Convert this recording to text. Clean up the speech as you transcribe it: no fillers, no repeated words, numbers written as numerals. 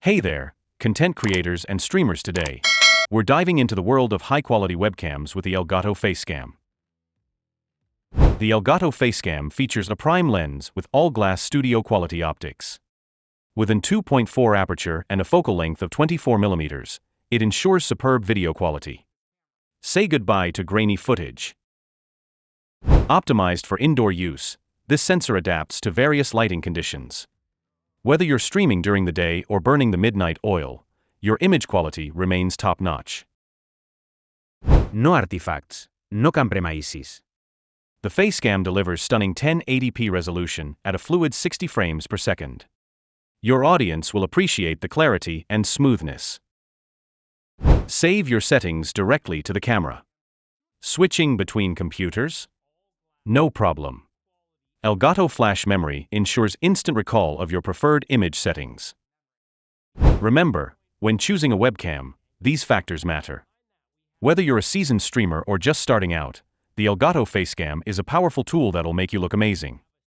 Hey there, content creators and streamers today. We're diving into the world of high-quality webcams with the Elgato Facecam. The Elgato Facecam features a prime lens with all-glass studio-quality optics. With an 2.4 aperture and a focal length of 24 mm, it ensures superb video quality. Say goodbye to grainy footage. Optimized for indoor use, this sensor adapts to various lighting conditions. Whether you're streaming during the day or burning the midnight oil, your image quality remains top-notch. No artifacts, no compromises. The Facecam delivers stunning 1080p resolution at a fluid 60 frames per second. Your audience will appreciate the clarity and smoothness. Save your settings directly to the camera. Switching between computers? No problem. Elgato Flash Memory ensures instant recall of your preferred image settings. Remember, when choosing a webcam, these factors matter. Whether you're a seasoned streamer or just starting out, the Elgato Facecam is a powerful tool that'll make you look amazing.